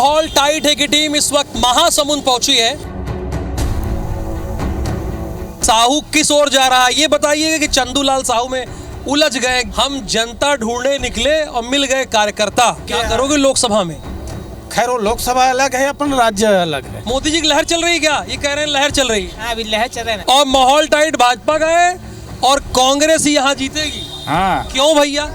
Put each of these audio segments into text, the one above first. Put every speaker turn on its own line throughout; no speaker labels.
माहौल टाइट है कि टीम इस वक्त महासमुंद पहुंची है। साहू किस ओर जा रहा है ये बताइएगा कि चंदूलाल साहू में उलझ गए। हम जनता ढूंढने निकले और मिल गए कार्यकर्ता। क्या करोगे लोकसभा में?
खैर वो लोकसभा अलग है, अपन राज्य अलग है।
मोदी जी की लहर चल रही है क्या? ये कह रहे हैं लहर चल रही है।
हाँ, अभी लहर चल रहा है।
और माहौल टाइट भाजपा का है और कांग्रेस ही यहाँ जीतेगी।
हाँ,
क्यों भैया?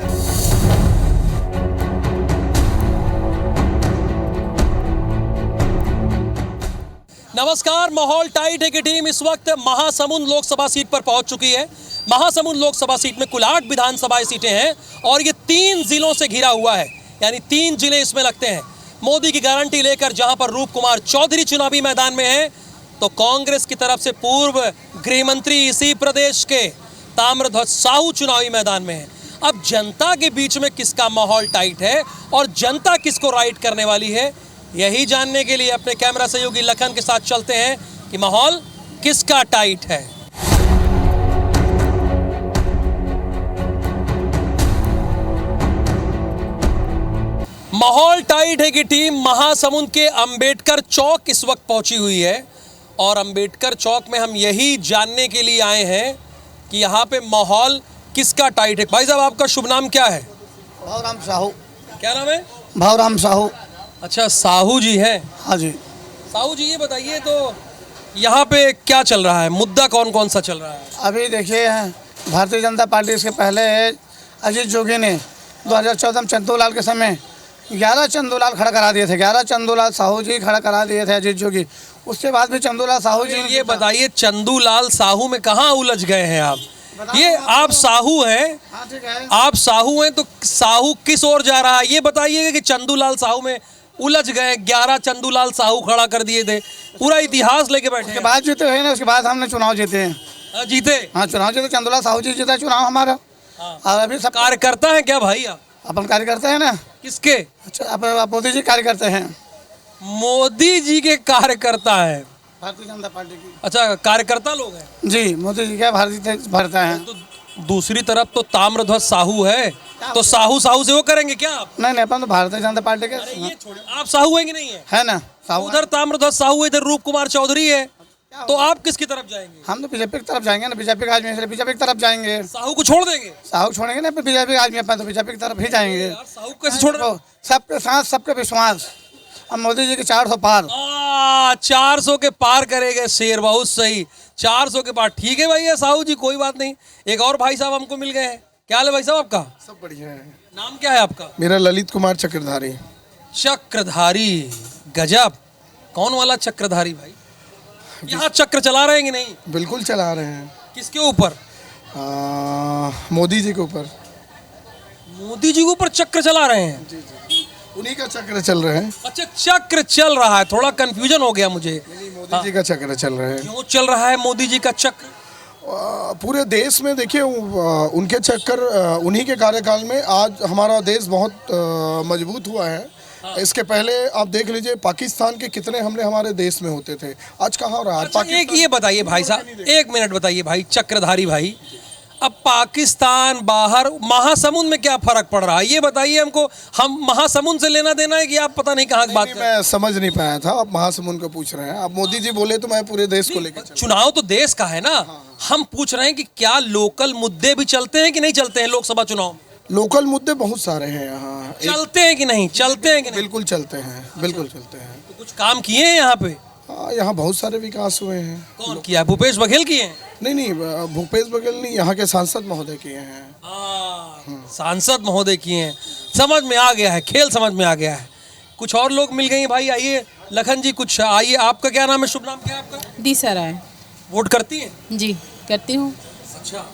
नमस्कार, माहौल टाइट है की टीम इस वक्त महासमुंद लोकसभा सीट पर पहुंच चुकी है। महासमुंद लोकसभा सीट में कुल 8 विधानसभा सीटें हैं और ये 3 जिलों से घिरा हुआ है, यानी 3 जिले इसमें लगते हैं। मोदी की गारंटी लेकर जहां पर रूप कुमार चौधरी चुनावी मैदान में हैं, तो कांग्रेस की तरफ से पूर्व गृह मंत्री इसी प्रदेश के ताम्रध्वज साहू चुनावी मैदान में हैं। अब जनता के बीच में किसका माहौल टाइट है और जनता किसको राइट करने वाली है, यही जानने के लिए अपने कैमरा सहयोगी लखन के साथ चलते हैं कि माहौल किसका टाइट है। माहौल टाइट है कि टीम महासमुंद के अंबेडकर चौक इस वक्त पहुंची हुई है और अंबेडकर चौक में हम यही जानने के लिए आए हैं कि यहाँ पे माहौल किसका टाइट है। भाई साहब, आपका शुभ नाम क्या है?
भावराम साहू।
क्या नाम है?
भावराम साहू।
अच्छा, साहू जी हैं।
हाँ जी।
साहू जी, ये बताइए तो यहाँ पे क्या चल रहा है, मुद्दा कौन कौन सा चल रहा है?
अभी देखिए, भारतीय जनता पार्टी इसके पहले अजीत जोगी ने 2014 में चंदूलाल के समय 11 चंदूलाल खड़ा करा दिए थे। 11 चंदूलाल साहू जी खड़ा करा दिए थे अजीत जोगी। उसके बाद भी चंदूलाल साहू जी।
ये बताइए, चंदूलाल साहू में कहाँ उलझ गए हैं आप? ये आप साहू हैं।
हाँ, ठीक है।
आप साहू हैं तो साहू किस ओर जा रहा है ये बताइएगा कि चंदूलाल साहू में उलझ गए। 11 चंदूलाल साहू खड़ा कर दिए थे, पूरा इतिहास लेके बैठे
उसके बाद जीते हुए ना, उसके बाद हमने चुनाव जीते हैं।
जीते?
हाँ, चुनाव जीते। चंदूलाल साहू जी जीता चुनाव हमारा। और अभी सब
कार्यकर्ता है क्या भाई आप?
अपन कार्यकर्ता है ना।
किसके?
अच्छा, आप मोदी जी कार्यकर्ता हैं।
मोदी जी के कार्यकर्ता है?
भारतीय जनता पार्टी की।
अच्छा, कार्यकर्ता लोग हैं जी।
मोदी जी क्या भारतीय भरता है।
तो दूसरी तरफ तो ताम्रध्वज साहू है, तो साहू साहू से वो करेंगे क्या आप?
नहीं, अपन तो भारतीय जनता पार्टी के।
ये छोड़िए, आप साहू है कि नहीं है
ना? साहू।
उधर ताम्रध्वज साहू है, इधर रूप कुमार चौधरी है, तो आप किसकी तरफ जाएंगे?
हम तो बीजेपी की तरफ जाएंगे ना। बीजेपी का आदमी, इसलिए बीजेपी की तरफ जाएंगे।
साहू को छोड़ देंगे?
साहू छोड़ेंगे ना, बीजेपी का आदमी अपन तो बीजेपी की तरफ ही जाएंगे।
यार, साहू कैसे छोड़ रहे हो?
सबके साथ सबके विश्वास। अब मोदी जी के 400 पार।
400 के पार करेंगे शेर, बहुत सही। 400 के पार, ठीक है भैया साहू जी, कोई बात नहीं। एक और भाई साहब हमको मिल गए हैं। क्या हाल है भाई साहब आपका?
सब बढ़िया है।
नाम क्या है आपका?
मेरा ललित कुमार चक्रधारी।
चक्रधारी, गजब। कौन वाला चक्रधारी भाई? यहाँ चक्र चला रहे हैं कि नहीं?
बिल्कुल चला रहे हैं।
किसके ऊपर?
मोदी जी के ऊपर।
मोदी जी के ऊपर चक्र चला रहे हैं?
जी जी, उन्हीं का चक्र चल रहे हैं।
अच्छा, चक्र चल रहा है, थोड़ा कंफ्यूजन हो गया मुझे।
मोदी जी का चक्र चल रहे हैं।
क्यों चल रहा है मोदी जी का चक्र?
पूरे देश में देखिए, उनके चक्कर, उन्हीं के कार्यकाल में आज हमारा देश बहुत मजबूत हुआ है। इसके पहले आप देख लीजिए, पाकिस्तान के कितने हमले हमारे देश में होते थे, आज कहाँ हो रहा है?
अच्छा, एक ये बताइए भाई साहब, 1 मिनट बताइए भाई चक्रधारी भाई, अब पाकिस्तान बाहर, महासमुंद में क्या फर्क पड़ रहा है ये बताइए हमको। हम महासमुंद से लेना देना है कि आप पता नहीं कहाँ की बात कर रहे हैं?
मैं समझ नहीं पाया था, आप महासमुंद को पूछ रहे हैं। आप मोदी जी बोले तो मैं पूरे देश को लेकर।
चुनाव तो देश का है ना। हम पूछ रहे हैं कि क्या लोकल मुद्दे भी चलते हैं कि नहीं चलते हैं लोकसभा चुनाव में?
लोकल मुद्दे बहुत सारे हैं यहाँ।
चलते हैं कि नहीं? चलते हैं कि नहीं?
बिल्कुल चलते हैं, बिल्कुल चलते हैं।
तो कुछ काम किए हैं यहाँ पे?
हाँ, यहाँ बहुत सारे विकास हुए हैं।
कौन किया? भूपेश बघेल किए हैं?
नहीं, भूपेश बघेल नहीं, यहाँ के सांसद महोदय किए हैं।
सांसद महोदय किए हैं। समझ में आ गया है, खेल समझ में आ गया है। कुछ और लोग मिल गए हैं भाई। आइए लखन जी, कुछ आइए। आपका क्या नाम है? शुभ नाम क्या है आपका?
दिशा राय।
वोट करती हैं?
जी, करती हूँ।
अच्छा,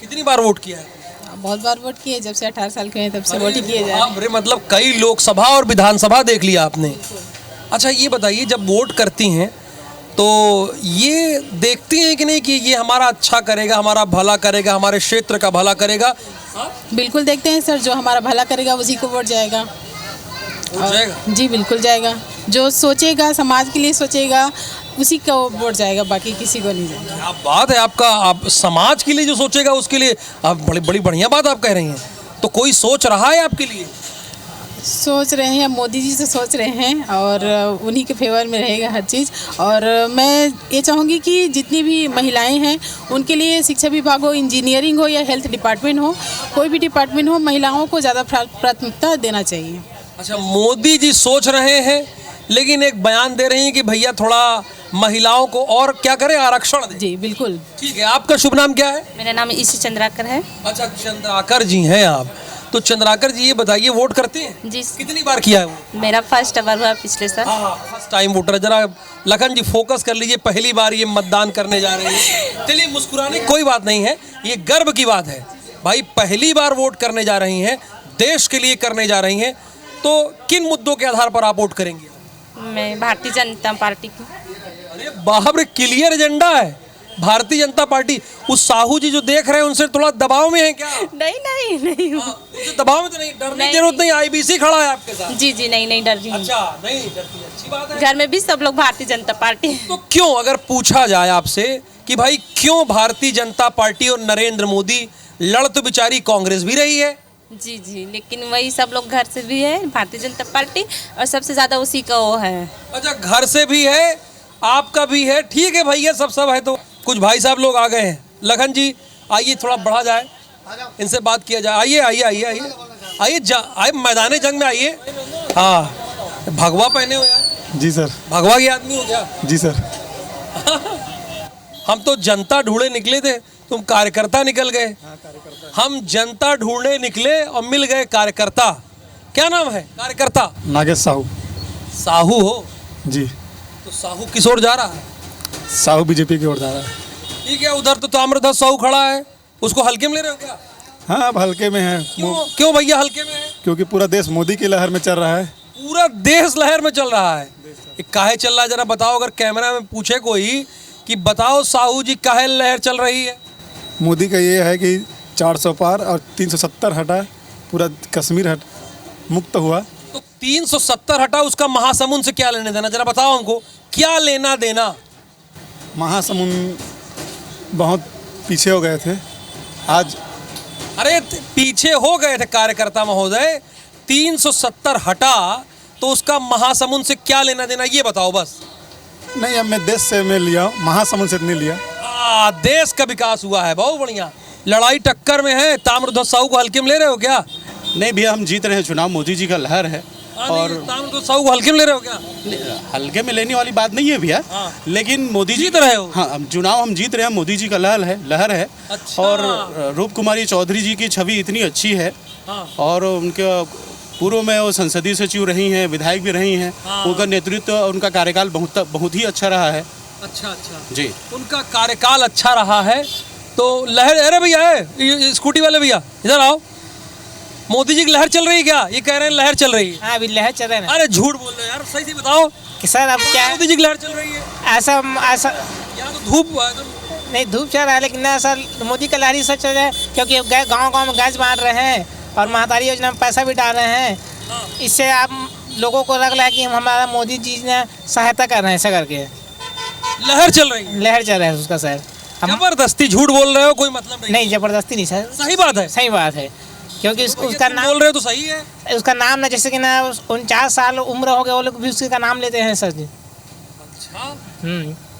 कितनी बार वोट किया है?
बहुत बार वोट किए, जब से 18 साल के हैं तब से वोट ही किए जा रहे हैं।
अरे मतलब कई लोकसभा और विधानसभा देख लिया आपने। अच्छा, ये बताइए, जब वोट करती हैं तो ये देखती हैं कि नहीं कि ये हमारा अच्छा करेगा, हमारा भला करेगा, हमारे क्षेत्र का भला करेगा?
बिल्कुल देखते हैं सर, जो हमारा भला करेगा उसी को वोट जाएगा। जी बिल्कुल जाएगा। जो सोचेगा, समाज के लिए सोचेगा, उसी का वोट जाएगा, बाकी किसी को नहीं जाएगा।
क्या बात है आपका। आप समाज के लिए जो सोचेगा उसके लिए, आप बड़ी बढ़िया बात आप कह रही हैं। तो कोई सोच रहा है आपके लिए?
सोच रहे हैं, मोदी जी से सोच रहे हैं और उन्हीं के फेवर में रहेगा हर चीज़। और मैं ये चाहूँगी कि जितनी भी महिलाएं हैं उनके लिए शिक्षा विभाग हो, इंजीनियरिंग हो या हेल्थ डिपार्टमेंट हो, कोई भी डिपार्टमेंट हो, महिलाओं को ज़्यादा प्राथमिकता देना चाहिए।
अच्छा, मोदी जी सोच रहे हैं लेकिन एक बयान दे रही हैं कि भैया थोड़ा महिलाओं को और क्या करें, आरक्षण दें।
जी बिल्कुल।
ठीक है, आपका शुभ नाम क्या है?
मेरा नाम ईसी चंद्राकर है।
अच्छा, चंद्राकर जी हैं आप। तो चंद्राकर जी ये बताइए, वोट करते हैं?
जी।
कितनी बार किया है वो?
मेरा फर्स्ट बार हुआ पिछले साल।
हाँ, फर्स्ट टाइम वोटर। जरा लखन जी फोकस कर लीजिए, पहली बार ये मतदान करने जा रहे हैं। चलिए, मुस्कुराने की कोई बात नहीं है, ये गर्व की बात है भाई, पहली बार वोट करने जा रही हैं, देश के लिए करने जा रही हैं। तो किन मुद्दों के आधार पर आप वोट करेंगे?
मैं भारतीय जनता पार्टी की।
अरे बाप रे, क्लियर एजेंडा है भारतीय जनता पार्टी। उस साहू जी जो देख रहे हैं उनसे थोड़ा दबाव में है क्या?
नहीं
उनसे दबाव में तो नहीं, डरने की
नहीं।
जरूरत नहीं, आईबीसी खड़ा है आपके साथ।
जी नहीं डर रही हूँ।
अच्छा, नहीं डरती, अच्छी बात है।
घर में भी सब लोग भारतीय जनता पार्टी।
तो क्यों, अगर पूछा जाए आपसे कि भाई क्यों भारतीय जनता पार्टी और नरेंद्र मोदी, लड़ तो बेचारी कांग्रेस भी रही है।
जी, लेकिन वही सब लोग घर से भी है भारतीय जनता पार्टी, और सबसे ज्यादा उसी का वो है।
अच्छा, घर से भी है, आपका भी है, ठीक है भैया, सब है। तो कुछ भाई साहब लोग आ गए हैं। लखन जी आइए, थोड़ा बढ़ा जाए, इनसे बात किया जाए। आइए आइए, मैदान जंग में आइए। हाँ, भगवा पहने हो यार?
जी सर।
भगवा के आदमी हो क्या?
जी सर।
हम तो जनता ढूंढे निकले थे, तुम कार्यकर्ता निकल गए। हम जनता ढूंढे निकले और मिल गए कार्यकर्ता। क्या नाम है कार्यकर्ता?
नागेश साहू।
साहू हो?
जी।
तो साहू किस ओर जा रहा है?
साहू बीजेपी की ओर जा रहा है।
ठीक है, उधर तो ताम्रध्वज साहू खड़ा है, उसको हल्के में ले रहे हो क्या?
हाँ, अब हल्के में है।
क्यों भैया हल्के में है?
क्योंकि पूरा देश मोदी की लहर में चल रहा है।
पूरा देश लहर में चल रहा है। ये काहे चल रहा है, जरा बताओ। अगर कैमरा में पूछे कोई कि बताओ साहू जी काहे लहर चल रही है?
मोदी का ये है कि 400 पार और 370 हटा, पूरा कश्मीर मुक्त हुआ।
तो 370 हटा, उसका महासमुंद से क्या लेने देना, जरा बताओ हमको, क्या लेना देना?
महासमुंद बहुत पीछे हो गए थे आज।
अरे पीछे हो गए थे कार्यकर्ता महोदय, 370 हटा तो उसका महासमुंद से क्या लेना देना, ये बताओ बस।
नहीं, अब मैं देश से मैं लिया हूँ, महासमुंद से नहीं लिया।
देश का विकास हुआ है, बहुत बढ़िया। लड़ाई टक्कर में है, ताम्रध्वज साहू को हल्के में ले रहे हो क्या?
नहीं भैया, हम जीत रहे हैं चुनाव, मोदी जी का लहर है।
और ताम्रध्वज साहू को हल्के में ले रहे हो क्या?
हल्के में लेने वाली बात नहीं है भैया। लेकिन मोदी जी
जीत रहे हो।
हाँ, चुनाव हम जीत रहे हैं, मोदी जी का लहर है।
अच्छा।
और रूप कुमारी चौधरी जी की छवि इतनी अच्छी है। और उनके पूर्व में वो संसदीय सचिव रही हैं, विधायक भी रही हैं। उनका नेतृत्व, उनका कार्यकाल बहुत ही अच्छा रहा है।
अच्छा
जी,
उनका कार्यकाल अच्छा रहा है। तो लहर, अरे भैया है स्कूटी वाले भैया, इधर आओ। मोदी जी की लहर चल रही है क्या? ये कह रहे हैं लहर चल रही है।
हाँ, अभी लहर चल रहा है ना।
अरे झूठ बोल रहे हो यार, सही से बताओ
कि सर अब क्या
मोदी जी की लहर चल रही है?
ऐसा
यहाँ तो धूप
नहीं, धूप चल रहा है, लेकिन ना सर मोदी का लहर ही सच चल रहा है, क्योंकि गांव में गैस बांट रहे हैं और महतारी योजना में पैसा भी डाल रहे हैं। इससे आप लोगों को लग रहा है कि हमारा मोदी जी ने सहायता कर रहे हैं, ऐसा करके
लहर चल रही है।
लहर चल रहा है उसका सर।
जबरदस्ती झूठ बोल रहे हो, कोई मतलब
नहीं, जबरदस्ती नहीं सर,
सही बात है।
सही बात है, क्योंकि उसका नाम
बोल रहे हो तो सही है।
उसका नाम ना, जैसे कि ना 49 साल उम्र हो गए वो लोग भी उसका नाम लेते हैं सर जी।
अच्छा,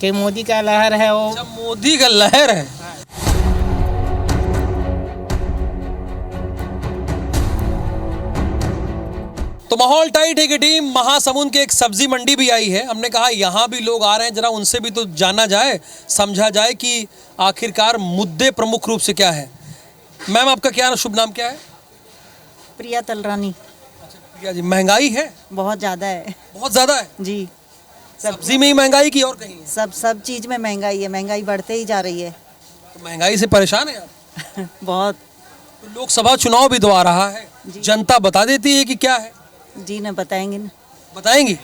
कि मोदी का लहर है वो।
अच्छा, मोदी का लहर है। तो माहौल टाइट है कि टीम महासमुंद के एक सब्जी मंडी भी आई है। हमने कहा यहाँ भी लोग आ रहे हैं, जरा उनसे भी तो जाना जाए, समझा जाए कि आखिरकार मुद्दे प्रमुख रूप से क्या है। मैम, आपका क्या शुभ नाम क्या है?
प्रिया तलरानी।
अच्छा प्रिया जी, महंगाई है?
बहुत ज़्यादा है।
बहुत ज़्यादा है
जी।
सब्जी में ही महंगाई की और कहीं है?
सब चीज़ में महंगाई है, महंगाई बढ़ते ही जा रही है।
तो महंगाई से परेशान है आप?
बहुत।
तो लोकसभा चुनाव भी तो आ रहा है, जनता बता देती है कि क्या है?
जी ना, बताएंगे ना।
बताएंगी?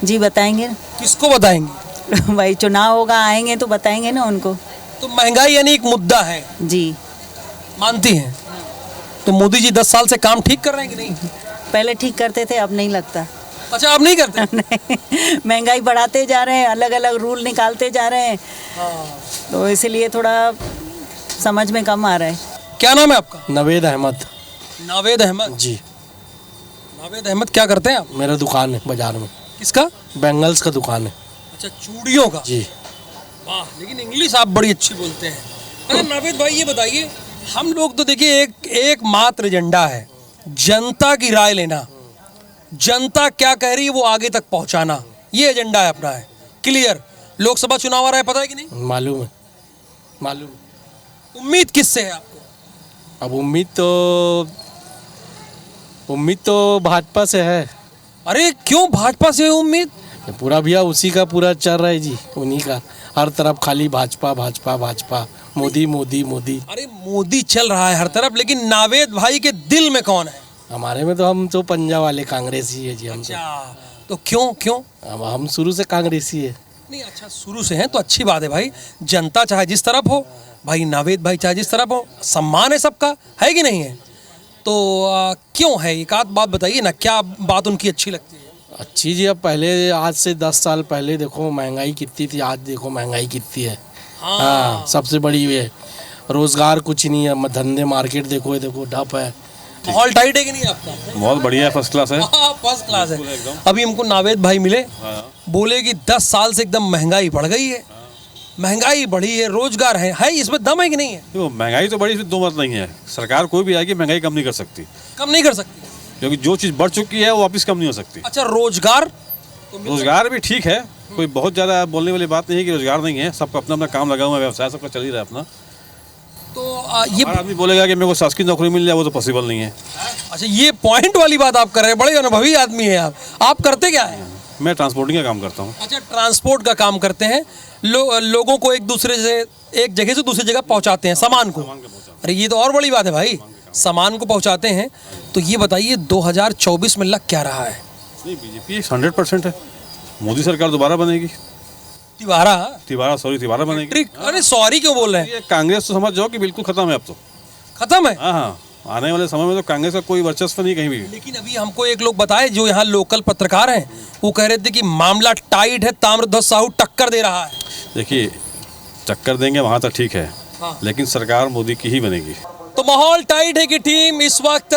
जी बताएंगे ना।
किसको बताएंगे?
भाई चुनाव होगा, आएंगे तो बताएंगे ना उनको।
तो महंगाई यानी एक मुद्दा है?
जी।
मानती हैं? तो मोदी जी 10 साल से काम ठीक कर रहे हैं कि नहीं?
पहले ठीक करते थे, अब नहीं लगता।
अच्छा, अब नहीं करते?
नहीं, महंगाई बढ़ाते जा रहे हैं, अलग अलग रूल निकालते जा रहे हैं। तो इसलिए थोड़ा समझ में कम आ रहा है।
क्या नाम है आपका?
नवेद अहमद।
नावेद अहमद
जी।
नावेद अहमद क्या करते हैं आप?
मेरा दुकान है बाजार में,
किसका?
बैंगल्स का दुकान है
अच्छा, चूड़ियों का।
जी।
वाह, लेकिन इंग्लिश आप बड़ी अच्छी बोलते हैं। अरे नावेद भाई ये बताइए, हम लोग तो देखिए एक मात्र एजेंडा है, जनता की राय लेना, जनता क्या कह रही है वो आगे तक पहुंचाना, ये एजेंडा है अपना, है क्लियर। लोकसभा चुनाव आ रहा है, पता है कि नहीं?
मालूम है, मालूम।
उम्मीद किससे है आपको?
अब उम्मीद तो भाजपा से है।
अरे क्यों भाजपा से है उम्मीद?
पूरा भैया उसी का पूरा चल रहा है जी, उन्हीं का, हर तरफ खाली भाजपा भाजपा भाजपा, मोदी मोदी मोदी।
अरे मोदी चल रहा है हर तरफ, लेकिन नावेद भाई के दिल में कौन है?
हमारे में तो हम तो पंजाब वाले कांग्रेसी है जी। हम
अच्छा, तो क्यों?
अब हम शुरू से कांग्रेसी है।
नहीं, अच्छा शुरू से हैं तो अच्छी बात है भाई, जनता चाहे जिस तरफ हो, भाई नावेद भाई चाहे जिस तरफ हो, सम्मान है सबका, है कि नहीं है? तो क्यों है, एक आध बात बताइए ना, क्या बात उनकी अच्छी लगती है?
अच्छी जी, अब पहले आज से 10 साल पहले देखो महंगाई कितनी थी, आज देखो महंगाई कितनी है। हाँ, सबसे बड़ी ये रोजगार कुछ नहीं है, धंधे मार्केट देखो ढप है।
माहौल टाइट है कि नहीं आपका?
बहुत बढ़िया है, फर्स्ट क्लास है।
फर्स्ट क्लास है। अभी हमको नावेद भाई मिले, बोले कि 10 साल से एकदम महंगाई बढ़ गई है, महंगाई बढ़ी है, रोजगार है इसमें दम है कि नहीं है?
तो महंगाई तो बढ़ी, इसमें दो मत नहीं है। सरकार कोई भी आएगी महंगाई कम नहीं कर सकती।
कम नहीं कर सकती
क्योंकि जो चीज़ बढ़ चुकी है वो वापस कम नहीं हो सकती।
अच्छा, रोजगार
रोजगार भी ठीक है, कोई बहुत ज़्यादा बोलने वाली बात नहीं है कि रोजगार नहीं है, सबका अपना अपना काम लगा हुआ है, व्यवसाय सबका चल ही रहा है अपना।
तो ये
आदमी बोलेगा कि मेरे को शासकीय नौकरी मिल जाए, वो तो पॉसिबल नहीं है।
अच्छा, ये पॉइंट वाली बात आप कर रहे हैं, बड़े अनुभवी आदमी हैं आप करते क्या है?
मैं ट्रांसपोर्टिंग का काम करता हूँ।
अच्छा, ट्रांसपोर्ट का काम करते हैं, लोगों को एक जगह से दूसरी जगह पहुंचाते हैं, सामान को। अरे ये तो और बड़ी बात है भाई, सामान को पहुंचाते हैं। तो ये बताइए 2024 में लग क्या रहा है?
नहीं, बीजेपी 100% है, मोदी सरकार दोबारा बनेगी। तिवारा बनेगी।
अरे सॉरी क्यों बोल रहे हैं?
ये कांग्रेस तो समझ जाओ कि बिल्कुल खत्म है, अब तो
खत्म है।
हाँ, आने वाले समय में तो कांग्रेस का कोई वर्चस्व नहीं कहीं भी।
लेकिन अभी हमको एक लोग बताए जो यहाँ लोकल पत्रकार हैं, वो कह रहे थे कि मामला टाइट है, ताम्रध्वज साहू टक्कर दे रहा है।
देखिए, टक्कर देंगे वहाँ तक ठीक है, लेकिन सरकार मोदी की ही बनेगी।
तो माहौल टाइट है कि टीम इस वक्त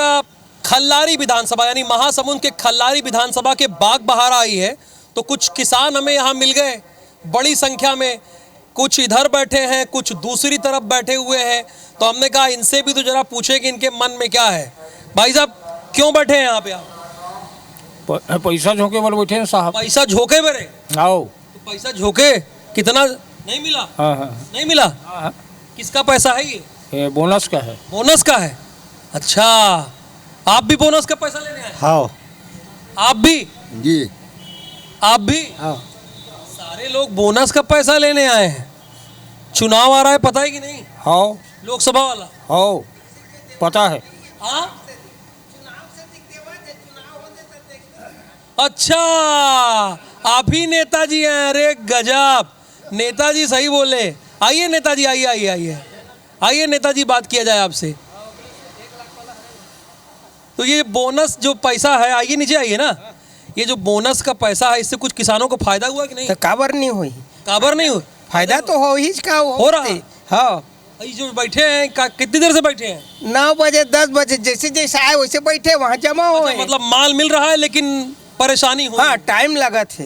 खल्लारी विधानसभा यानी महासमुंद के खल्लारी विधानसभा के बाग बहार आई है। तो कुछ किसान हमें यहाँ मिल गए बड़ी संख्या में, कुछ इधर बैठे हैं, कुछ दूसरी तरफ बैठे हुए हैं। तो हमने कहा इनसे भी तो जरा पूछे कि इनके मन में क्या है। भाई साहब क्यों बैठे हैं यहाँ पे आप?
पैसा झोंके वाले बैठे हैं साहब।
पैसा झोंके मेरे?
आओ।
तो पैसा झोंके कितना नहीं मिला?
हाँ।
नहीं मिला? हाँ। किसका पैसा है ये?
बोनस का है।
बोनस का है? अच्छा, आप भी बोनस का पैसा लेने आए?
हाँ।
आप भी?
जी।
आप भी?
हाँ।
सारे लोग बोनस का पैसा लेने आए हैं। चुनाव आ रहा है, पता है कि नहीं?
हाँ।
लोकसभा वाला?
हाँ, पता है।
हाँ? अच्छा, आप ही नेताजी हैं? अरे गजब, नेताजी सही बोले। आइए नेताजी, आइए नेताजी, बात किया जाए आपसे। तो ये बोनस जो पैसा है, आइए नीचे आइए ना, ये जो बोनस का पैसा है, इससे कुछ किसानों को फायदा हुआ कि नहीं?
तो काबर नहीं हुई?
काबर नहीं हुई?
फायदा तो हो ही का
हो रहा है।
हाँ।
ये जो बैठे हैं कितनी देर से बैठे हैं?
9 बजे 10 बजे जैसे जैसे आए वैसे बैठे वहाँ जमा हो।
मतलब माल मिल रहा है लेकिन परेशानी हो।
हाँ, टाइम लगा थे।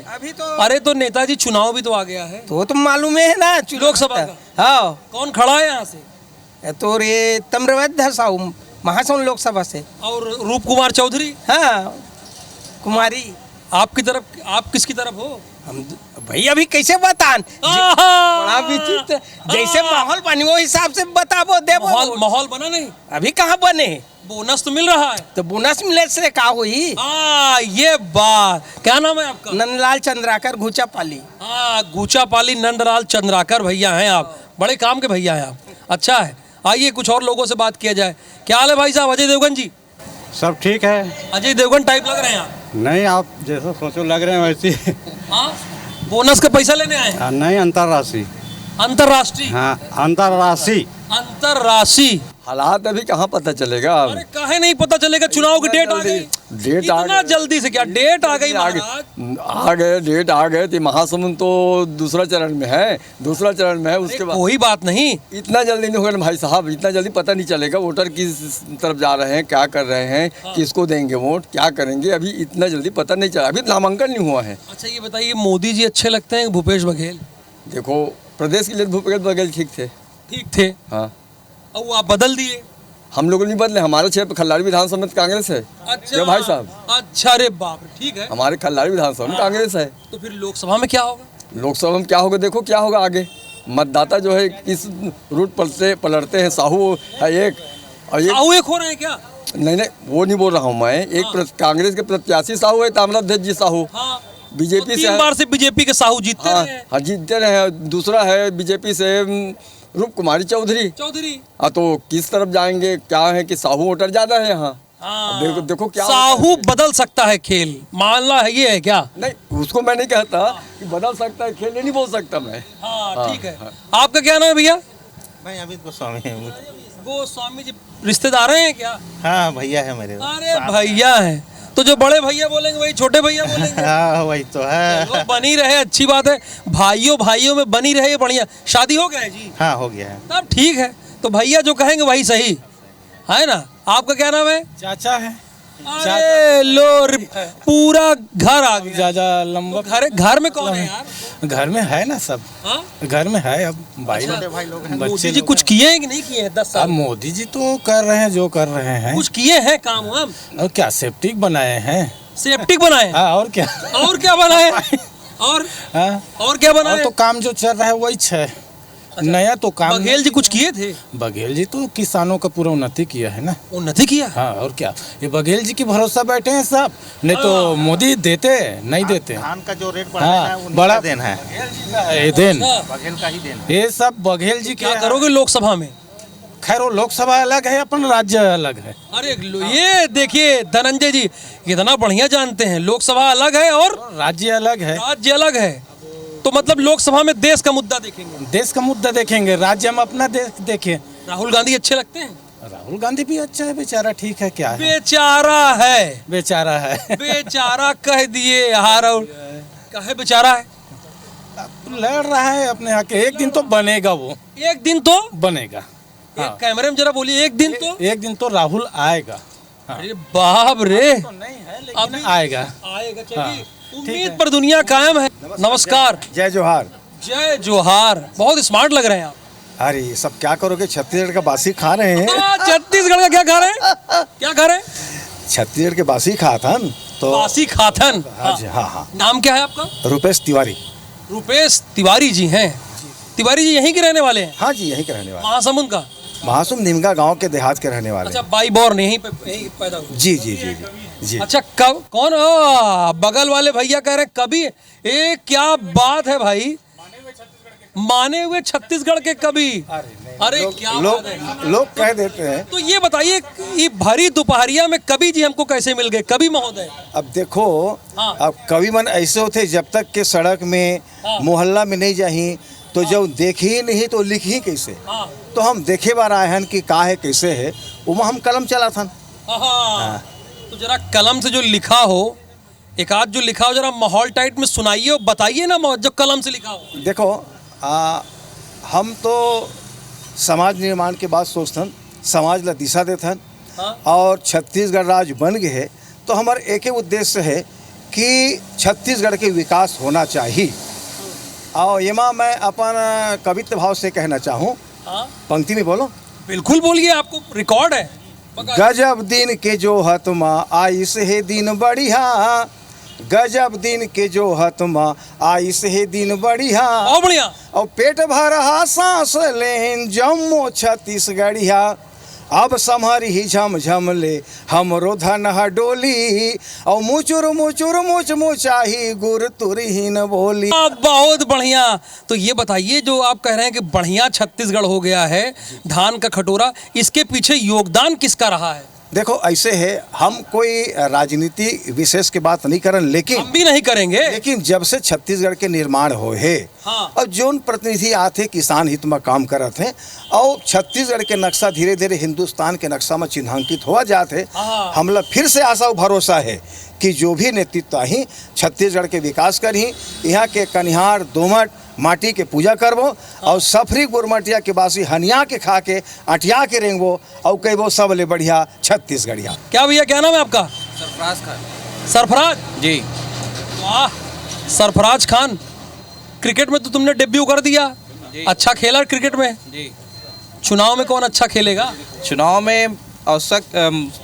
अभी तो अरे तो नेताजी चुनाव भी तो आ गया है,
तो तुम मालूम है ना
लोकसभा का।
हाँ।
कौन खड़ा है यहाँ से?
तो रे ताम्रध्वज साहू महासमुंद लोकसभा से,
और रूप कुमार चौधरी।
हाँ, कुमारी।
आपकी तरफ, आप किसकी तरफ हो?
हम भाई अभी कैसे बतान? बड़ा विचित्र, जैसे माहौल बनी वो हिसाब से बताबो देबो।
माहौल बना नहीं
अभी कहाँ बने?
बोनस तो मिल रहा है।
तो बोनस मिलने से क्या हुई?
ये बात। क्या नाम है आपका?
नंदलाल चंद्राकर घूचापाली।
घूचापाली नंदलाल चंद्राकर भैया हैं आप, बड़े काम के भैया हैं आप। अच्छा है, आइए कुछ और लोगों से बात किया जाए। क्या हाल है भाई साहब? अजय देवगन जी?
सब ठीक है।
अजय देवगन टाइप लग रहे हैं आप।
नहीं, आप जैसा सोचो लग रहे हैं वैसे।
हाँ, बोनस का पैसा लेने आए?
नहीं, अंतर्राष्ट्रीय।
अंतर्राष्ट्रीय?
हाँ, अंतर्राष्ट्रीय।
अंतर्राष्ट्रीय
हालात अभी कहाँ पता चलेगा?
अरे काहे नहीं पता चलेगा, चुनाव की डेट आ गई।
डेट आ
इतना जल्दी से क्या डेट आ गई
आ गई,
महाराज?
आ गए डेट आ गए तो महासमुंद तो दूसरा चरण में है, दूसरा चरण में है। उसके बाद
कोई बात नहीं,
इतना जल्दी नहीं होगा भाई साहब, इतना जल्दी पता नहीं चलेगा वोटर किस तरफ जा रहे हैं, क्या कर रहे हैं, किसको देंगे वोट, क्या करेंगे, अभी इतना जल्दी पता नहीं चला, अभी नामांकन नहीं हुआ है।
अच्छा ये बताइए, मोदी जी अच्छे लगते हैं भूपेश बघेल?
देखो प्रदेश के लिए भूपेश बघेल ठीक थे।
ठीक थे?
हाँ।
और वो आप बदल दिए?
हम लोग नहीं बदले, हमारे क्षेत्र खल्लारी विधानसभा में कांग्रेस है।
अच्छा
क्या भाई साहब?
अच्छा, अरे बाप रे, ठीक है।
हमारे खल्लारी विधानसभा में कांग्रेस है।
तो फिर लोकसभा में क्या होगा?
लोकसभा में क्या होगा, देखो क्या होगा आगे। मतदाता जो है किस रूट पलटते हैं, साहू है एक और
साहू एक हो रहे हैं क्या?
नहीं वो नहीं बोल रहा हूँ मैं, एक कांग्रेस के प्रत्याशी साहू है ताम्रध्वज जी साहू, बीजेपी से
3 बार से बीजेपी के साहू जीतते रहे हैं।
हाँ जीतते रहे। दूसरा है बीजेपी से रूप कुमारी चौधरी। हाँ, तो किस तरफ जाएंगे, क्या है कि साहू वोटर ज्यादा है यहाँ। देखो क्या
साहू बदल सकता है खेल, मानना है ये है क्या?
नहीं उसको मैं नहीं कहता कि बदल सकता है खेल, नहीं बोल सकता मैं।
हाँ ठीक है। आपका क्या नाम है भैया?
मैं अमित गोस्वामी हूँ।
गोस्वामी जी रिश्तेदार हैं क्या?
हाँ भैया है मेरे।
अरे भैया है, तो जो बड़े भैया बोलेंगे वही छोटे भैया बोलेंगे।
हाँ वही तो है।
चलो, बनी रहे, अच्छी बात है, भाइयों में बनी रहे, बढ़िया। शादी हो गया है जी?
हाँ हो गया है।
तब ठीक है, तो भैया जो कहेंगे वही सही है ना। आपका क्या नाम है?
चाचा है।
अरे लो, पूरा घर आ गया।
ज्यादा लंबा
घर में कौन है यार?
घर में है ना सब। घर में है अब भाई
मोदी जी कुछ किए हैं कि नहीं किए हैं 10 साल?
अब मोदी जी तो कर रहे हैं जो कर रहे हैं।
कुछ किए हैं काम हम?
और क्या सेप्टिक बनाए हैं?
सेप्टिक बनाए?
हाँ और क्या?
और क्या बनाए? और क्या बनाए?
तो काम जो चल रहा है वही है। नया तो काम
बघेल जी कुछ किए थे?
बघेल जी तो किसानों का पूरा उन्नति किया है ना।
उन्नति किया?
हाँ और क्या, ये बघेल जी की भरोसा बैठे हैं सब, नहीं तो मोदी देते नहीं देते।
धान का जो रेट बढ़ा है वो बड़ा देन है,
ये देन
बघेल का ही देन है।
ये सब बघेल जी
क्या करोगे लोकसभा में?
खैर वो लोकसभा अलग है, अपन राज्य अलग है।
अरे ये देखिए धनंजय जी कितना बढ़िया जानते हैं, लोकसभा अलग है और
राज्य अलग है।
राज्य अलग है, तो मतलब लोकसभा में देश का मुद्दा देखेंगे।
देश का मुद्दा देखेंगे, राज्य हम अपना देखें।
राहुल गांधी अच्छे लगते हैं?
राहुल गांधी भी अच्छा है, बेचारा ठीक है। क्या है?
बेचारा है,
बेचारा है।
बेचारा कह दिए यार, कहे बेचारा है।
लड़ रहा है अपने यहाँ के, एक दिन तो बनेगा वो,
एक दिन तो
बनेगा।
हाँ। कैमरे में जरा बोलिए, एक दिन तो,
एक दिन तो राहुल आएगा।
हाँ। अरे बाप रे,
तो नहीं है लेकिन आएगा।
चलिए, उम्मीद पर दुनिया कायम है। नमस्कार।
जय जोहार।
जय जोहार। बहुत स्मार्ट लग रहे हैं आप।
अरे ये सब क्या करोगे, छत्तीसगढ़ का बासी खा रहे हैं।
छत्तीसगढ़ का क्या खा रहे हैं? क्या खा रहे हैं?
छत्तीसगढ़ के बासी खाथन। तो
बासी खाथन।
हाँ।
नाम क्या है आपका?
रुपेश तिवारी।
रुपेश तिवारी जी हैं। तिवारी जी यहीं के रहने वाले हैं?
हाँ जी यहीं के रहने वाले।
महासमुंद का?
महासमुंद निमगा गांव के देहात के रहने वाले।
अच्छा, बाई बॉर्न यहीं पैदा हुए?
जी जी जी जी।
अच्छा, कब कौन? बगल वाले भैया कह रहे हैं कवि। एक क्या बात है भाई, माने हुए छत्तीसगढ़ के कवि। अरे क्या
लोग कह देते हैं।
तो ये बताइए, ये भरी दोपहरिया में कवि जी हमको कैसे मिल गए, कवि महोदय?
अब देखो, अब कवि मन ऐसे होते जब तक के सड़क में मोहल्ला में नहीं जाही तो जब देखी ही नहीं तो लिखी कैसे। तो हम देखे बार आए हैं कि का है कैसे है, वो हम कलम चला था।
तो जरा कलम से जो लिखा हो, एक आध जो लिखा हो जरा माहौल टाइट में सुनाइए और बताइए ना, जो कलम से लिखा हो।
देखो हम तो समाज निर्माण के बाद सोचथन, समाज ला दिशा देथन। और छत्तीसगढ़ राज्य बन गए है तो हमारा एक ही उद्देश्य है कि छत्तीसगढ़ के विकास होना चाहिए। और ये मैं अपन कवित्व भाव से कहना चाहूँ। पंक्ति में बोलो।
बिल्कुल बोलिए, आपको रिकॉर्ड है।
गजब दिन के जो हतमा आई से दिन बढ़िया, गजब दिन के जो हतमा आई से दिन बढ़िया,
और बढ़िया
और पेट भर सांस लेन जम्मो छत्तीसगढ़िया, अब समहरी ही झम झम ले हमरो धन डोली, और मुचुर मुचुर मुच मुचाही गुर तुरहीन बोली।
बहुत बढ़िया। तो ये बताइए, जो आप कह रहे हैं कि बढ़िया छत्तीसगढ़ हो गया है, धान का खटोरा, इसके पीछे योगदान किसका रहा है?
देखो ऐसे है, हम कोई राजनीति विशेष की बात नहीं करें, लेकिन
हम भी नहीं करेंगे,
लेकिन जब से छत्तीसगढ़ के निर्माण हो है और जोन प्रतिनिधि आते किसान हित में काम करते हैं और छत्तीसगढ़ के नक्शा धीरे धीरे हिंदुस्तान के नक्शा में चिन्हांकित हुआ जाते, हमला फिर से आशा और भरोसा है कि जो भी नेतृत्व ही छत्तीसगढ़ के विकास करही, यहाँ के कनिहार दोमट माटी के पूजा करबो और सफरी गुरमटिया के बासी हनिया के खा के अटिया के रेंगबो और कहबो सब ले बढ़िया छत्तीसगढ़िया।
क्या भैया, क्या नाम है आपका?
सरफराज खान।
सरफराज
जी।
वाह, सरफराज खान, क्रिकेट में तो तुमने डेब्यू कर दिया, अच्छा खेला क्रिकेट में
जी।
चुनाव में कौन अच्छा खेलेगा?
चुनाव में अवसर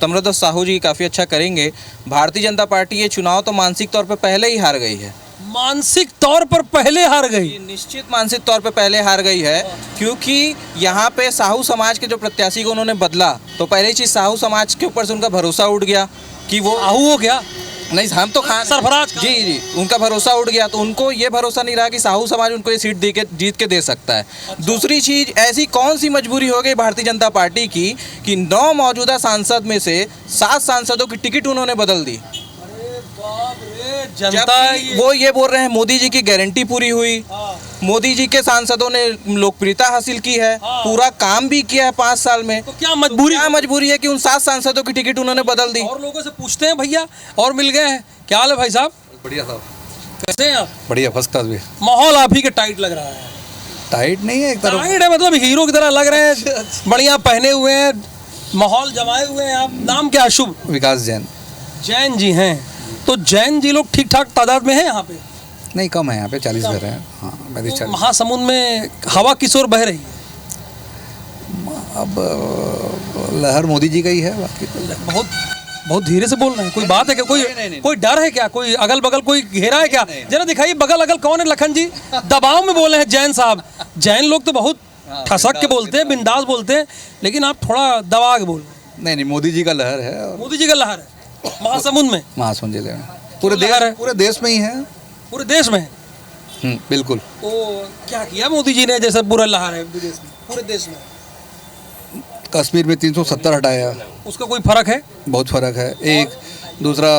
तमरध्वज साहू जी काफ़ी अच्छा करेंगे। भारतीय जनता पार्टी ये चुनाव तो मानसिक तौर पर पहले ही हार गई है।
मानसिक तौर पर पहले हार गई?
निश्चित मानसिक तौर पर पहले हार गई है, क्योंकि यहाँ पे साहू समाज के जो प्रत्याशी को उन्होंने बदला तो पहले ही चीज़ साहू समाज के ऊपर से उनका भरोसा उठ गया कि वो
साहू हो गया।
नहीं, हम तो खान
सरफराज
जी, उनका भरोसा उठ गया तो उनको ये भरोसा नहीं रहा कि साहू समाज उनको ये सीट दे के जीत के दे सकता है। दूसरी चीज़, ऐसी कौन सी मजबूरी हो गई भारतीय जनता पार्टी की कि 9 मौजूदा सांसद में से 7 सांसदों की टिकट उन्होंने बदल दी।
जनता
वो ये बोल रहे हैं मोदी जी की गारंटी पूरी हुई, मोदी जी के सांसदों ने लोकप्रियता हासिल की है, पूरा काम भी किया है 5 साल में,
तो क्या मजबूरी
है कि उन 7 सांसदों की टिकट उन्होंने बदल दी।
और लोगों से पूछते हैं भैया, और मिल गए हैं, क्या हाल है भाई साहब?
बढ़िया साहब।
कैसे हैं आप?
बढ़िया, फर्स्ट क्लास भी।
माहौल आप ही के टाइट लग रहा है।
टाइट नहीं है, एक तरफ
टाइट है, मतलब हीरो की तरह लग रहे हैं, बढ़िया पहने हुए हैं, माहौल जमाए हुए हैं। आप नाम क्या है? शुभ?
विकास जैन।
जैन जी हैं, तो जैन जी लोग ठीक ठाक तादाद में हैं यहाँ पे?
नहीं, कम है यहाँ पे, 40 घर हैं। हाँ,
तो महासमुंद में हवा किस ओर बह रही है?
अब लहर मोदी जी का ही है, बाकी
बहुत बहुत धीरे से बोल रहे हैं। कोई बात है क्या? कोई डर है क्या? कोई अगल बगल कोई घेरा है क्या? जरा दिखाइए बगल अगल कौन है। लखन जी दबाव में बोले हैं जैन साहब। जैन लोग तो बहुत ठसक के बोलते हैं, बिंदास बोलते हैं, लेकिन आप थोड़ा दबा के बोल रहे हैं।
नहीं, मोदी जी का लहर है।
मोदी जी का लहर है महासमुंद में?
महासमुंद जिले में पूरे देश में ही है।
पूरे देश में?
बिल्कुल।
तो क्या किया मोदी जी ने जैसे पूरा लहर है विदेश में, पूरे देश में?
कश्मीर में 370 हटाया।
उसका कोई फर्क है?
बहुत फर्क है। एक दूसरा,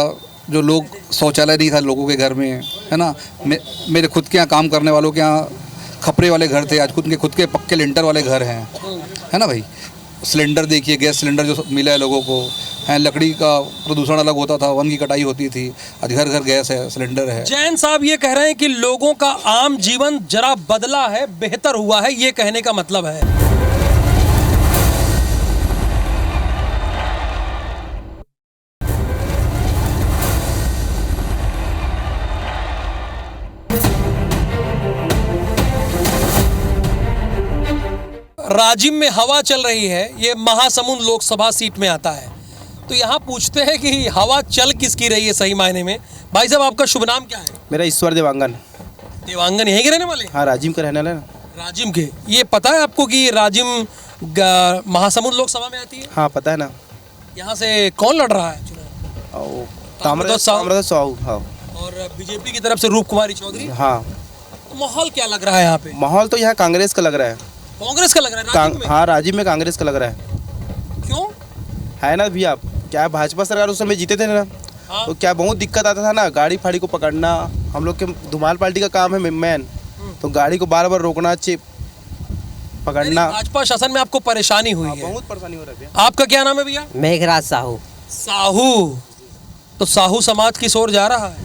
जो लोग शौचालय नहीं था लोगों के घर में, है ना, मेरे खुद के यहाँ काम करने वालों के यहाँ खपरे वाले घर थे, आज खुद के पक्के लिंटर वाले घर हैं, है ना भाई। सिलेंडर देखिए, गैस सिलेंडर जो मिला है लोगों को, है, लकड़ी का प्रदूषण अलग होता था, वन की कटाई होती थी, आज घर घर गैस है, सिलेंडर है।
जैन साहब ये कह रहे हैं कि लोगों का आम जीवन जरा बदला है, बेहतर हुआ है, ये कहने का मतलब है। राजिम में हवा चल रही है, ये महासमुंद लोकसभा सीट में आता है। तो यहाँ पूछते हैं कि हवा चल किसकी रही है सही मायने में। भाई साहब आपका शुभ नाम क्या है?
मेरा ईश्वर देवांगन।
देवांगन यहीं के रहने वाले?
हाँ, राजिम के रहने वाले ना।
राजिम के। ये पता है आपको कि राजिम महासमुंद लोकसभा में आती है?
हाँ, पता है ना।
यहाँ से कौन लड़ रहा है चुनाव?
तमरध्वज साहू। हाँ।
और बीजेपी की तरफ से रूप कुमारी चौधरी।
हाँ।
तो माहौल क्या लग रहा है यहाँ पे?
माहौल तो यहाँ कांग्रेस का लग रहा है।
कांग्रेस का लग रहा है?
हाँ, राजिम में कांग्रेस का लग रहा है।
क्यों?
है ना भैया, क्या भाजपा सरकार उस समय जीते थे ना, तो क्या बहुत दिक्कत आता था ना, गाड़ी फाड़ी को पकड़ना। हम लोग के धुमाल पार्टी का काम है मैन, तो गाड़ी को बार बार रोकना, चिप पकड़ना।
भाजपा शासन में आपको परेशानी हुई है?
बहुत परेशानी हो रही है।
आपका क्या नाम है भैया?
मेघराज साहू।
साहू, तो साहू समाज किस ओर जा रहा है?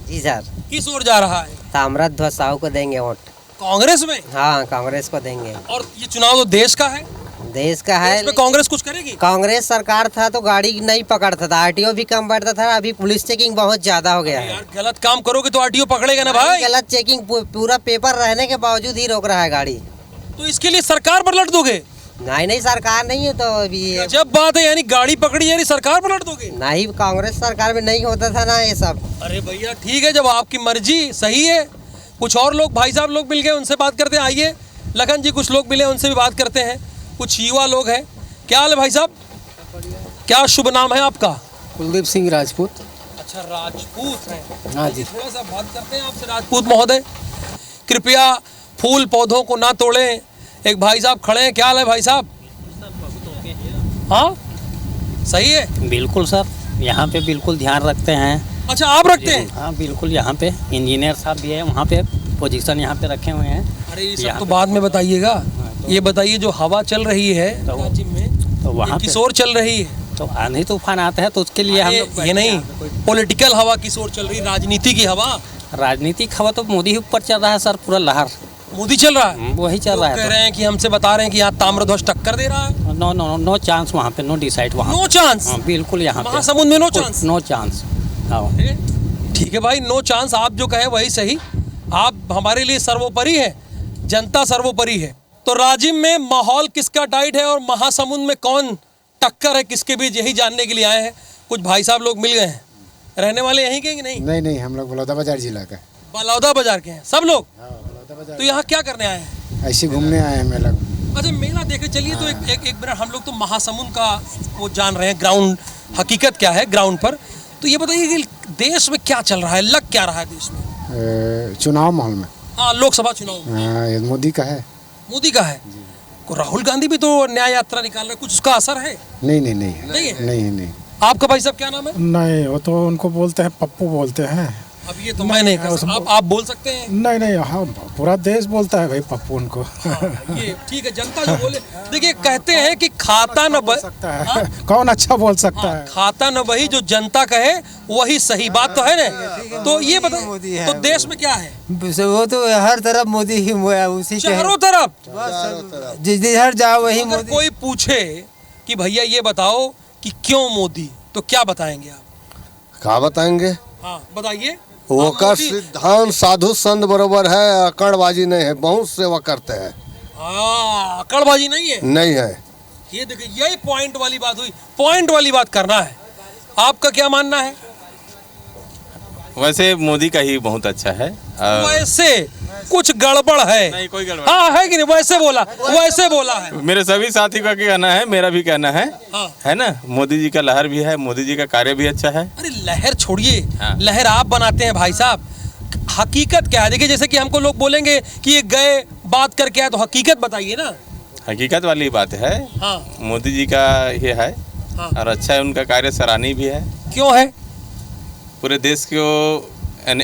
जी सर।
किस ओर जा रहा है?
तमरध्वज साहू को देंगे वोट।
कांग्रेस में?
हाँ, कांग्रेस को देंगे।
और ये चुनाव तो देश का है?
देश का है।
इसमें कांग्रेस कुछ करेगी?
कांग्रेस सरकार था तो गाड़ी नहीं पकड़ता था, आरटीओ भी कम बैठता था, अभी पुलिस चेकिंग बहुत ज्यादा हो गया है।
यार गलत काम करोगे तो आरटीओ पकड़ेगा ना भाई।
गलत चेकिंग, पूरा पेपर रहने के बावजूद ही रोक रहा है गाड़ी।
तो इसके लिए सरकार पर लट दोगे?
नहीं, सरकार नहीं है तो अभी।
जब बात है यानी गाड़ी पकड़ी यानी सरकार पर लट दोगे?
नहीं, कांग्रेस सरकार में नहीं होता था ना ये सब।
अरे भैया ठीक है, जब आपकी मर्जी सही है। कुछ और लोग भाई साहब लोग मिल गए, उनसे बात करते हैं। आइए लखन जी, कुछ लोग मिले उनसे भी बात करते हैं। कुछ युवा लोग हैं। क्या हाल है भाई साहब? क्या शुभ नाम है आपका?
कुलदीप सिंह राजपूत।
अच्छा, राजपूत हैं।
हाँ जी।
थोड़ा सा बात करते हैं आपसे। राजपूत महोदय कृपया फूल पौधों को ना तोड़ें। एक भाई साहब खड़े हैं। क्या हाल है भाई साहब? हाँ, सही है?
बिल्कुल सर, यहाँ पे बिल्कुल ध्यान रखते हैं।
अच्छा, आप रखते हैं?
हाँ बिल्कुल, यहाँ पे इंजीनियर साहब भी है, वहाँ पे पोजीशन यहाँ पे रखे हुए हैं।
अरे ये सब तो बाद में बताइएगा, ये बताइए जो हवा चल रही है राजिम में,
तो वहाँ
किशोर चल रही है,
तो आंधी तूफान आता है तो उसके लिए हम लोग
ये नहीं पॉलिटिकल हवा किशोर चल रही, राजनीति की हवा,
राजनीतिक हवा तो मोदी ही ऊपर चल रहा है सर, पूरा लहर
मोदी चल रहा है,
वही चल रहा है।
कह रहे हैं कि हमसे बता रहे हैं कि यहाँ ताम्रध्वज टक्कर दे रहा है।
नो नो नो चांस वहाँ पे, नो डिसाइड वहाँ,
नो चांस
बिल्कुल, यहाँ पे
महासमुंद में नो चांस,
नो चांस।
ठीक है भाई, नो चांस, आप जो कहे वही सही, आप हमारे लिए सर्वोपरि है, जनता सर्वोपरि है। तो राजिम में माहौल किसका टाइट है और महासमुंद में कौन टक्कर है किसके बीच, यही जानने के लिए आए हैं। कुछ भाई साहब लोग मिल गए हैं, रहने वाले यहीं के कि नहीं?
नहीं, हम लोग बलौदा बाजार जिला का।
बलौदा बाजार के हैं सब लोग? तो यहाँ क्या करने आए हैं?
ऐसे घूमने आए हैं मेला।
अच्छा, मेला देखने चलिए। तो एक मिनट, हम लोग तो महासमुंद का वो जान रहे हैं, ग्राउंड हकीकत क्या है ग्राउंड पर, तो ये बताइए कि देश में क्या चल रहा है, लग क्या रहा है देश में?
चुनाव माहौल में।
हाँ, लोकसभा चुनाव
में मोदी का है।
मोदी का है? को राहुल गांधी भी तो न्याय यात्रा निकाल रहे, कुछ उसका असर है?
नहीं।
आपका भाई साहब क्या नाम है?
नहीं, वो तो उनको बोलते हैं पप्पू बोलते हैं।
अब ये तो मैं नहीं कर सकता, आप बोल सकते हैं?
नहीं, हाँ पूरा देश बोलता है भाई पप्पू उनको।
ये ठीक है, जनता जो बोले। देखिए, कहते हैं कि खाता न
सकता है, कौन अच्छा बोल सकता है?
खाता न वही जो जनता कहे वही सही, बात तो है ना? तो ये बताइए, तो देश में क्या है?
वो तो हर तरफ मोदी ही उसी
चारों तरफ,
जिधर जाओ वही
अगर कोई पूछे कि भैया ये बताओ कि क्यों मोदी, तो क्या बताएंगे आप?
क्या बताएंगे?
हाँ बताइए।
वो का सिद्धांत साधु संत बरोबर है, अकड़बाजी नहीं है, बहुत सेवा करते हैं।
अकड़बाजी नहीं है?
नहीं है।
ये देखिए, यही पॉइंट वाली बात हुई, पॉइंट वाली बात करना है। आपका क्या मानना है?
वैसे मोदी का ही बहुत अच्छा है।
वैसे कुछ गड़बड़ है?
नहीं, कोई गड़बड़।
हाँ है कि नहीं? वैसे बोला है।
मेरे सभी साथी का कहना है, मेरा भी कहना है।
हाँ।
है ना, मोदी जी का लहर भी है, मोदी जी का कार्य भी अच्छा है।
अरे लहर छोड़िए, लहर आप बनाते हैं भाई साहब, हकीकत क्या है? देखिए, जैसे कि हमको लोग बोलेंगे कि ये गए बात करके आए, तो हकीकत बताइए ना।
हकीकत वाली बात है।
हाँ।
मोदी जी का ये है।
हाँ।
और अच्छा है, उनका कार्य सराहनीय भी है।
क्यों है?
पूरे देश को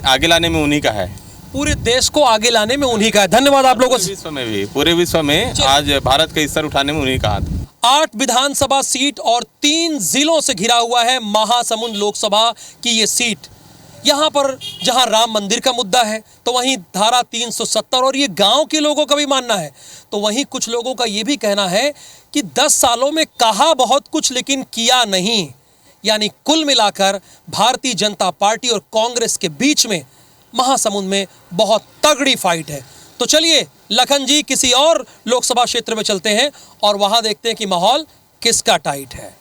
आगे लाने में उन्हीं का है।
पूरे देश को आगे लाने में उन्हीं का है। धन्यवाद आप लोगों से।
विश्व में भी, पूरे विश्व में आज भारत का स्तर उठाने में उन्हीं का हाथ।
8 विधानसभा सीट और 3 जिलों से घिरा हुआ है महासमुंद लोकसभा की ये सीट। यहाँ पर जहाँ राम मंदिर का मुद्दा है, तो वहीं धारा 370 और ये गांव के लोगों का भी मानना है, तो वहीं कुछ लोगों का ये भी कहना है कि 10 सालों में कहा बहुत कुछ लेकिन किया नहीं। यानी कुल मिलाकर भारतीय जनता पार्टी और कांग्रेस के बीच में महासमुंद में बहुत तगड़ी फाइट है। तो चलिए लखन जी, किसी और लोकसभा क्षेत्र में चलते हैं और वहां देखते हैं कि माहौल किसका टाइट है।